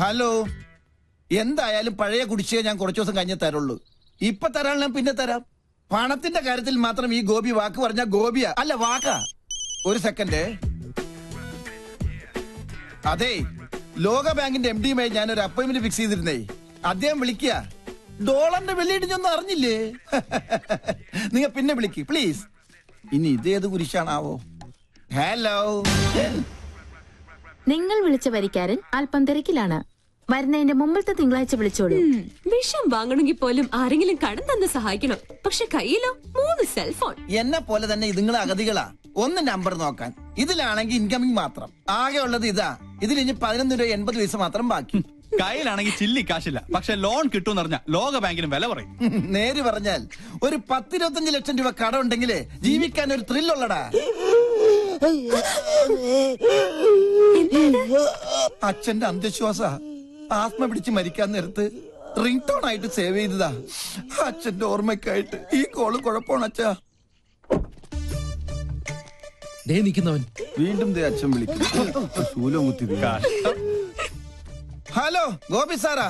Hello, എന്തായാലും പഴയ കുടിശ്ശിക ഞാൻ കുറച്ചു ദിവസം കഴിഞ്ഞേ തരുള്ളൂ. ഇപ്പൊ തരാൻ ഞാൻ പിന്നെ തരാം. പണത്തിന്റെ കാര്യത്തിൽ മാത്രം ഈ ഗോപി വാക്ക് പറഞ്ഞ ഗോപിയാ അല്ല വാക്കാ. ഒരു സെക്കൻഡ്. അതെ, ലോക ബാങ്കിന്റെ MD-യുമായി ഞാനൊരു അപ്പോയിന്റ്മെന്റ് ഫിക്സ് ചെയ്തിരുന്നേ. അദ്ദേഹം വിളിക്കുക. ഡോളറിന്റെ വെള്ളിയിടിഞ്ഞൊന്നും അറിഞ്ഞില്ലേ? നിങ്ങൾ പിന്നെ വിളിക്ക് പ്ലീസ്. ഇനി ഇതേത് കുരിശാണാവോ? ഹലോ, നിങ്ങൾ വിളിച്ച വരിക്കാരൻ അല്പം തിരക്കിലാണ്. വരുന്നതിന്റെ മുമ്പത്തെ തിങ്കളാഴ്ച വിളിച്ചോളൂ. വിഷം വാങ്ങണമെങ്കിൽ പോലും ആരെങ്കിലും കടം തന്ന് സഹായിക്കണം. പക്ഷെ കയ്യിലോ 3 സെൽഫോൺ. എന്നെ പോലെ തന്നെ ഇതുങ്ങളെ അഗതികളാ. ഒന്ന് നമ്പർ നോക്കാൻ. ഇതിലാണെങ്കിൽ ഇൻകമിങ് മാത്രം. ആകെ ഉള്ളത് ഇതാ. ഇതിൽ ഇനി 11 രൂപ 80 പൈസ മാത്രം ബാക്കി. കയ്യിലാണെങ്കിൽ ചില്ലി കാശില്ല, പക്ഷെ ലോൺ കിട്ടും പറഞ്ഞ ലോക ബാങ്കിന് വില പറയും. നേര് പറഞ്ഞാൽ ഒരു 10-25 ലക്ഷം രൂപ കടം ഉണ്ടെങ്കിലേ ജീവിക്കാൻ ഒരു ത്രില്ലുള്ളടാ. അച്ഛന്റെ അന്ധവിശ്വാസ. ആത്മ പിടിച്ച് മരിക്കാൻ നേരത്ത് റിംഗ് ടോൺ ആയിട്ട് സേവ് ചെയ്തതാ. അച്ഛന്റെ ഓർമ്മയ്ക്കായിട്ട്. ഈ കോള് കുഴപ്പമാണ് അച്ഛാ. വീണ്ടും അച്ഛൻ വിളിക്കും. ശൂലം കുത്തി. Hello Gopi Sarah.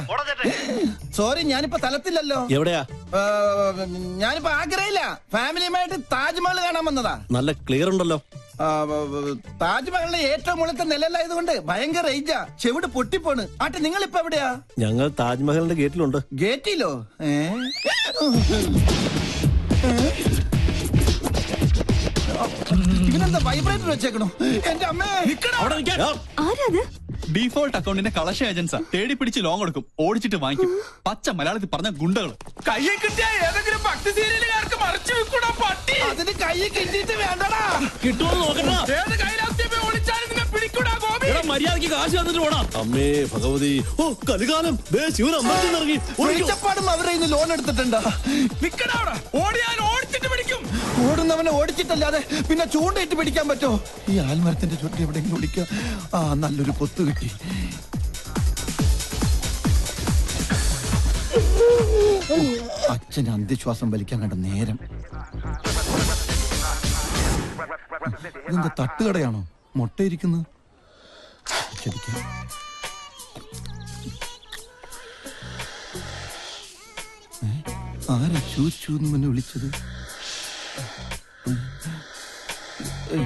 സോറി, ഞാനിപ്പോ തലത്തില്ലല്ലോ. എവിടെയാ? ഞാനിപ്പോ ആഗ്രയില്ല. ഫാമിലിയുമായിട്ട് താജ്മഹൽ കാണാൻ വന്നതാ. നല്ല ക്ലിയർ ഉണ്ടല്ലോ. താജ്മഹലിലെ ഏറ്റവും മുകളിലത്തെ നിലയിലായതുകൊണ്ട് ഭയങ്കര റേഞ്ചാ. ചെവിട് പൊട്ടിപ്പോണ്. ആട്ടെ, നിങ്ങളിപ്പോ എവിടെയാ? ഞങ്ങൾ താജ്മഹലിന്റെ ഗേറ്റിലുണ്ട്. ഗേറ്റിലോ? ഇവനെന്താ വൈബ്രേറ്റർ വെച്ചേക്കണോ? എന്റെ അമ്മേ. ആരാത്? ഡീഫോൾട്ട് അക്കൗണ്ടിന്റെ കളക്ഷൻ ഏജൻസാ. തേടി പിടിച്ച് ലോൺ കൊടുക്കും, ഓടിച്ചിട്ട് വാങ്ങിക്കും. പച്ച മലയാളത്തിൽ പറഞ്ഞ ഗുണ്ടകൾ. കയ്യെ കിട്ടിയ ഏതെങ്കിലും ഭക്തി സീരിയലുകാർക്ക് മറിച്ചു വെക്കൂടാ പട്ടി. അതിന് കൈ കിട്ടിയിട്ട് വേണ്ടടാ. കിട്ടുമോ നോക്കണ്ട. ഏത് കൈലാസ്യമേ ഒളിച്ചാലും നിന്നെ പിടിക്കൂടാ ഗോപി. മര്യാദക്ക് കാശ് തന്നിട്ട് പോടാ. അമ്മേ ഭഗവതി. ഓ കലികാലം. ശിവൻ അമ്പലത്തിൽ ഇറങ്ങി. വെളിച്ചപ്പാടും അവരെ ഇന്ന് ലോൺ എടുത്തിട്ടുണ്ടാ. നിക്കടാ അവിടെ. ഓടിയാൽ ഓടിച്ചിട്ട് പിടിക്കും. ഓടുന്നവനെ ഓടിച്ചിട്ടല്ലാതെ പിന്നെ ചൂണ്ടയിട്ട് പിടിക്കാൻ പറ്റോ? ഈ ആൽമരത്തിന്റെ ചുറ്റി എവിടെയെങ്കിലും ഓടിക്കാം. നല്ലൊരു പൊത്ത് കിട്ടി. അച്ഛന് അന്ധവിശ്വാസം വലിക്കാൻ കണ്ട നേരം. ഇതെന്താ തട്ടുകടയാണോ? മുട്ടയിരിക്കുന്നത്. ആരാ ചൂന്ന് വിളിച്ചത്?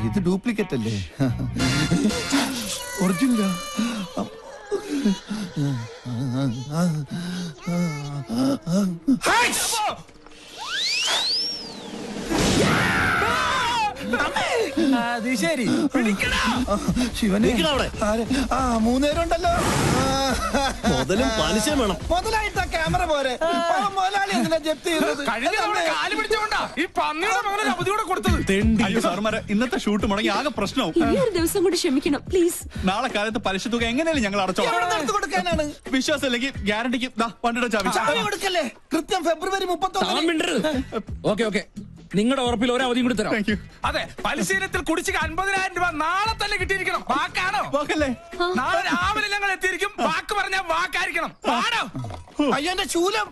ഇത് ഡ്യൂപ്ലിക്കേറ്റ് അല്ലേ? ഒറിജിനലാ? ശരി, ശിവനെ. മൂന്നേരം ഉണ്ടല്ലോ. മുതലും പലിശയും വേണം. മുതലായിട്ട് ക്യാമറ പോരെ. മുതലാളി എന്തിനാ ജപ്തി ചെയ്തത്? കാല് പിടിച്ചോണ്ടാ ഈ പന്നിയുടെ മകനെ അവധിയോടെ കൊടുത്തത്. അയ്യോ സാർമാരെ, ഇന്നത്തെ ഷൂട്ട് മുടങ്ങി ആകെ പ്രശ്നവും. ഇനി ഒരു ദിവസം കൂടി ക്ഷമിക്കണം പ്ലീസ്. നാളെ കാലത്ത് പലിശ തുക എങ്ങനെയാലും ഞങ്ങൾ അടച്ചോളാം. കൊടുക്കാനാണ് വിശ്വാസം ഇല്ലെങ്കിൽ ഗ്യാരണ്ടിക്ക് വണ്ടിയുടെ ചാവി കൊടുക്കല്ലേ? കൃത്യം ഫെബ്രുവരി 31. നിങ്ങളുടെ ഉറപ്പിൽ ഒരു അവധിയും കൂടി തരാം. അതെ, പരിശീലനത്തിൽ കുടിശ്ശിക 50,000 രൂപ നാളെ തന്നെ കിട്ടിയിരിക്കണം. വാക്കാണോ? വാക്കല്ലേ? നാളെ രാവിലെ ഞങ്ങൾ എത്തിയിരിക്കും. വാക്ക് പറഞ്ഞാൽ വാക്കായിരിക്കണം. ആണോ? അയ്യോ എന്റെ ശൂലം.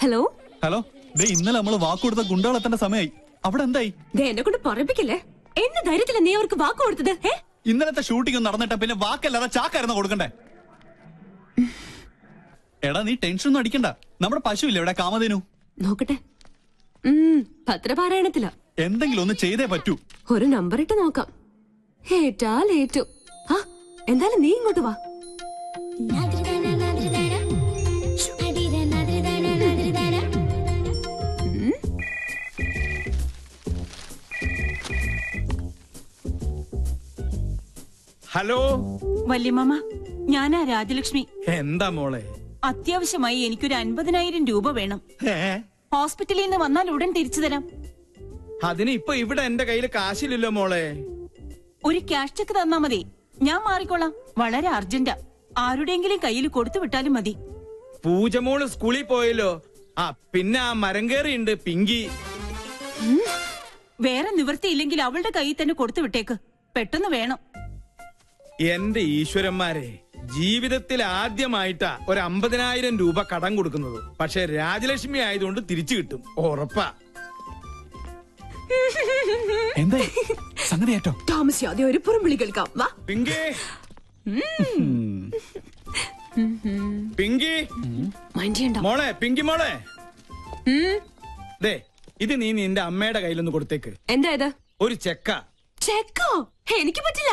ഹലോ ഹലോ, ഇന്നലെ നമ്മള് വാക്ക് കൊടുത്ത ഗുണ്ടകളെത്തേണ്ട സമയമായി. അവിടെ എന്തായി? എന്നെ കൊണ്ട് പറപ്പിക്കില്ലേ? എന്ന ധൈര്യത്തില നീ അവർക്ക് വാക്ക് കൊടുത്തത്? ഇന്നലത്തെ ഷൂട്ടിംഗ് നടന്നിട്ട് പിന്നെ വാക്കല്ലാതെ ചാക്കായിരുന്നു കൊടുക്കണ്ടേ? എടാ, നീ ടെൻഷൻ ഒന്നും അടിക്കണ്ട. നമ്മുടെ പശുവില്ലേ ഇവിടെ, കാമധേനു? നോക്കട്ടെ. പത്രപാരായണത്തില എന്തെങ്കിലും ഒന്ന് ചെയ്തേ പറ്റൂ. ഒരു നമ്പർ ഇട്ട് നോക്കാം. ഏറ്റാൽ ഏറ്റു. എന്തായാലും നീ ഇങ്ങോട്ട് വാ. ഹലോ വല്യമ്മ, ഞാനാ രാജലക്ഷ്മി. എന്താ മോളെ? അത്യാവശ്യമായി എനിക്കൊരു 50,000 രൂപ വേണം. ഹോസ്പിറ്റലിൽ നിന്ന് വന്നാൽ ഉടൻ തിരിച്ചു തരാം. അതിന് ഇപ്പൊ ഇവിടെ എന്റെ കയ്യിൽ കാശില്ലല്ലോ മോളെ. ഒരു ക്യാഷ് ചെക്ക് തന്നാ മതി, ഞാൻ മാറിക്കോളാം. വളരെ അർജന്റാ. ആരുടെയെങ്കിലും കയ്യിൽ കൊടുത്തു വിട്ടാലും മതി. പൂജമോള് സ്കൂളിൽ പോയല്ലോ. പിന്നെ ആ മരം കയറിയുണ്ട് പിങ്കി. വേറെ നിവൃത്തിയില്ലെങ്കിൽ അവളുടെ കയ്യിൽ തന്നെ കൊടുത്തു വിട്ടേക്ക്. പെട്ടെന്ന് വേണം. എന്റെ ഈശ്വരന്മാരെ, ജീവിതത്തിൽ ആദ്യമായിട്ടാ ഒരു 50,000 രൂപ കടം കൊടുക്കുന്നത്. പക്ഷെ രാജലക്ഷ്മി ആയതുകൊണ്ട് തിരിച്ചു കിട്ടും, ഉറപ്പാ. എന്താ സംഗതി ഏറ്റോ? താമസിയാതെ ഒരു പുറംവിളി കേൾക്കാം. വാ. പിങ്കി പിങ്കി മൈൻഡ് ചെയ്യണ്ട. മോളെ, പിങ്കി മോളെ, ദേ ഇത് നീ നിന്റെ അമ്മയുടെ കയ്യിലൊന്ന് കൊടുത്തേക്ക്. എന്താ ഇത്? ഒരു ചെക്ക. ചെക്കോ? എനിക്ക് പറ്റില്ല.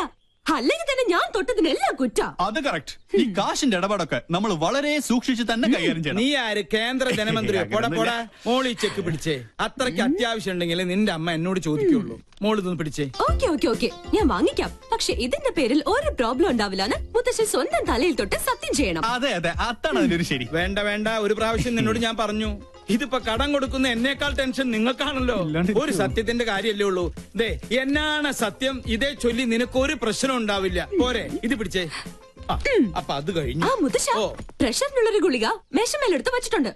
അല്ലെങ്കിൽ തന്നെ ഞാൻ തൊട്ടതിനെല്ലാം കുറ്റ. അത് കറക്റ്റ്. ഈ കാശിന്റെ ഇടപാടൊക്കെ നമ്മൾ വളരെ സൂക്ഷിച്ച് തന്നെ കൈകാര്യം ചെയ്യണം. നീ ആര്? കേന്ദ്ര ധനമന്ത്രിയോ? പോടാ പോടാ. മോളി ചെക്ക് പിടിച്ചേ. അത്രയ്ക്ക് അത്യാവശ്യം ഉണ്ടെങ്കിൽ നിന്റെ അമ്മ എന്നോട് ചോദിക്കുള്ളൂ. മോള് ഇതൊന്ന് പിടിച്ചേ. ഓക്കെ ഓക്കെ ഓക്കെ, ഞാൻ വാങ്ങിക്കാം. പക്ഷെ ഇതിന്റെ പേരിൽ ഒരു പ്രോബ്ലം ഉണ്ടാവില്ലാന്ന് മുത്തശ്ശൻ സ്വന്തം തലയിൽ തൊട്ട് സത്യം ചെയ്യണം. അതെ അതെ, അതാണ് അതിലൊരു ശരി. വേണ്ട വേണ്ട, ഒരു പ്രാവശ്യം നിന്നോട് ഞാൻ പറഞ്ഞു. ഇതിപ്പോ കടം കൊടുക്കുന്ന എന്നേക്കാൾ ടെൻഷൻ നിങ്ങൾക്കാണല്ലോ. ഒരു സത്യത്തിന്റെ കാര്യല്ലേ ഉള്ളൂ. ദേ എന്നാണ് സത്യം, ഇതേ ചൊല്ലി നിനക്കൊരു പ്രശ്നം ഉണ്ടാവില്ല. പോരെ, ഇത് പിടിച്ചേ. അപ്പൊ അത് കഴിഞ്ഞു. ആ മുത്തശ്ശ, പ്രഷറിനുള്ളൊരു ഗുളിക മേശമേലെടുത്ത് വെച്ചിട്ടുണ്ട്.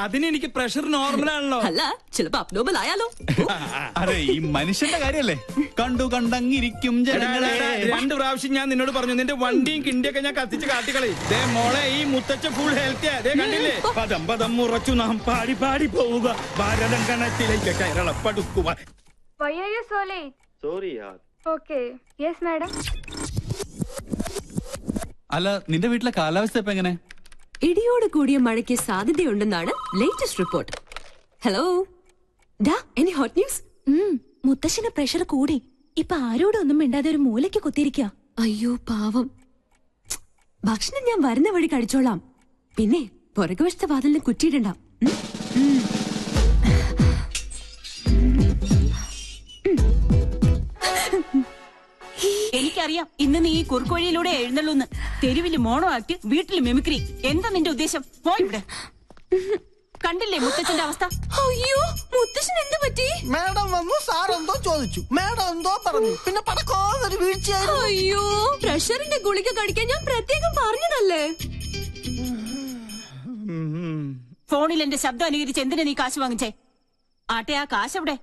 അതിനെനിക്ക് പ്രഷർ നോർമലാണല്ലോ. അല്ല, ചിലപ്പോ അബ്നോർമൽ ആയാലോ. അതെ, ഈ മനുഷ്യന്റെ കാര്യല്ലേ. കണ്ടു കണ്ടങ്ങിരിക്കും ജനങ്ങളെ. 2 പ്രാവശ്യം ഞാൻ നിന്നോട് പറഞ്ഞു, നിന്റെ വണ്ടിയും കിണ്ടിയൊക്കെ ഞാൻ കത്തിച്ച് കാട്ടിക്കളി. ദേ മോളെ, ഈ മുത്തച്ഛ ഫുൾ ഹെൽത്തിയാ. ദേ കണ്ടില്ലേ, പദം പദം ഉറച്ചു നാം പാടി പാടി പോവുക, ഭാരതം കണത്തിലേക്ക് കേരളപ്പെടുക്കുക. Why are you so late? Sorry, yaar. Okay. Yes, madam. അല്ല, നിന്റെ വീട്ടിലെ കാലാവസ്ഥ ഇപ്പൊ എങ്ങനെ? ഇടിയോട് കൂടിയ മഴയ്ക്ക് സാധ്യതയുണ്ടെന്നാണ് ലേറ്റസ്റ്റ് റിപ്പോർട്ട്. ഹലോ ഡാ, എനി ഹോട്ട് ന്യൂസ്? മുത്തശ്ശന് പ്രഷർ കൂടി. ഇപ്പൊ ആരോടും ഒന്നും മിണ്ടാതെ ഒരു മൂലയ്ക്ക് കുത്തിയിരിക്കുക. അയ്യോ പാവം. ഭക്ഷണം ഞാൻ വരുന്ന വഴി കഴിച്ചോളാം. പിന്നെ പുറകുവശത്തെ വാതിലിന് കുറ്റിയിടണ്ട. എനിക്കറിയാം ഇന്ന് നീ ഈ കുറുക്കോഴിയിലൂടെ എഴുന്നള്ളൂന്ന്. തെരുവില് മോണോ ആക്ട്, വീട്ടില് മിമിക്രി. എന്താ നിന്റെ ഉദ്ദേശം? പോയിവിടെ. കണ്ടില്ലേ മുത്തച്ഛന്റെ അവസ്ഥ? അയ്യോ, മുത്തശ്ശൻ എന്ത് പറ്റി? മാഡം വന്നു, സാർ എന്തോ ചോദിച്ചു, മാഡം എന്തോ പറഞ്ഞു, പിന്നെ പടക്കോന്നൊരു വീഴ്ചയായിരുന്നു. അയ്യോ, പ്രഷറിന്റെ ഗുളിക കഴിക്കാൻ ഞാൻ പ്രത്യേകം പറഞ്ഞതല്ലേ. ഫോണിൽ എന്റെ ശബ്ദം അനുകരിച്ച് എന്തിനാ നീ കാശ് വാങ്ങിച്ചേ? ആട്ടെ, ആ കാശ് എവിടെ?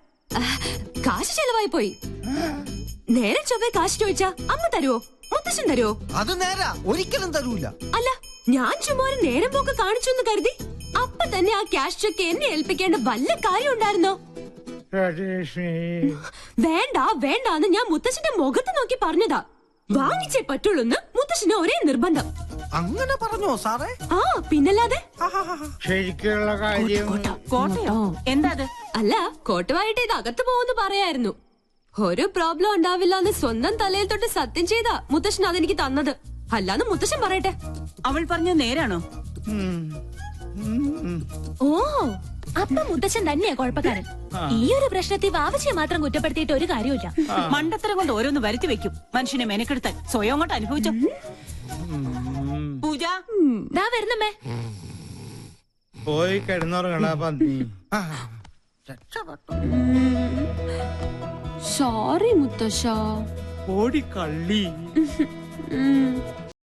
കാശ് ചെലവായി പോയി. നേരെ ചൊവ്വേ കാശ് ചോദിച്ചാ അമ്മ തരുവോ? മുത്തശ്ശൻ തരുവോ? അത് നേരാ, ഒരിക്കലും തരൂല. അല്ല, ഞാൻ ചുമ്മാ ഒരു നേരം പോക്ക് കാണിച്ചു എന്ന് കരുതി അപ്പൊ തന്നെ ആ ക്യാഷ് ചെക്ക് എന്നെ ഏൽപ്പിക്കേണ്ട വല്ല കാര്യം ഉണ്ടായിരുന്നോ? വേണ്ട വേണ്ടാന്ന് ഞാൻ മുത്തശ്ശന്റെ മുഖത്ത് നോക്കി പറഞ്ഞതാ. വാങ്ങിച്ചേ പറ്റുള്ളൂന്ന് മുത്തശ്ശന് ഒരേ നിർബന്ധം. അങ്ങനെ പറഞ്ഞോ സാറേ? ആ പിന്നല്ലാതെ. ശരിക്കുള്ള കാര്യം. കോട്ടയോ? എന്താ അത്? അല്ല, കോട്ടുവായിട്ട് ഇത് അകത്ത് പോകുന്നു പറയായിരുന്നു. ഒരു പ്രോബ്ലം ഉണ്ടാവില്ല എന്ന് സ്വന്തം തലയിൽ തൊട്ട് സത്യം ചെയ്താ മുത്തശ്ശൻ അതെനിക്ക് തന്നത്. അല്ലാന്ന് മുത്തശ്ശൻ പറയട്ടെ. അവൾ പറഞ്ഞത് നേരാണോ? ഓ, അപ്പൊ മുത്തച്ഛൻ തന്നെയാ കുഴപ്പക്കാരൻ. ഈ ഒരു പ്രശ്നത്തിൽ വാവച്ചിയെ മാത്രം കുറ്റപ്പെടുത്തിയിട്ട് ഒരു കാര്യമില്ല. മണ്ടത്തരം കൊണ്ട് ഓരോന്ന് വരുത്തി വെക്കും. മനുഷ്യനെ മെനക്കെടുത്താൻ സ്വയം അങ്ങോട്ട് അനുഭവിച്ചോ. പൂജ ദാ വരുന്നമ്മേ. പോയി കിടന്നുറങ്ങണ പന്നി. സോറി മുത്തശ്ശ. ഓടി കള്ളി.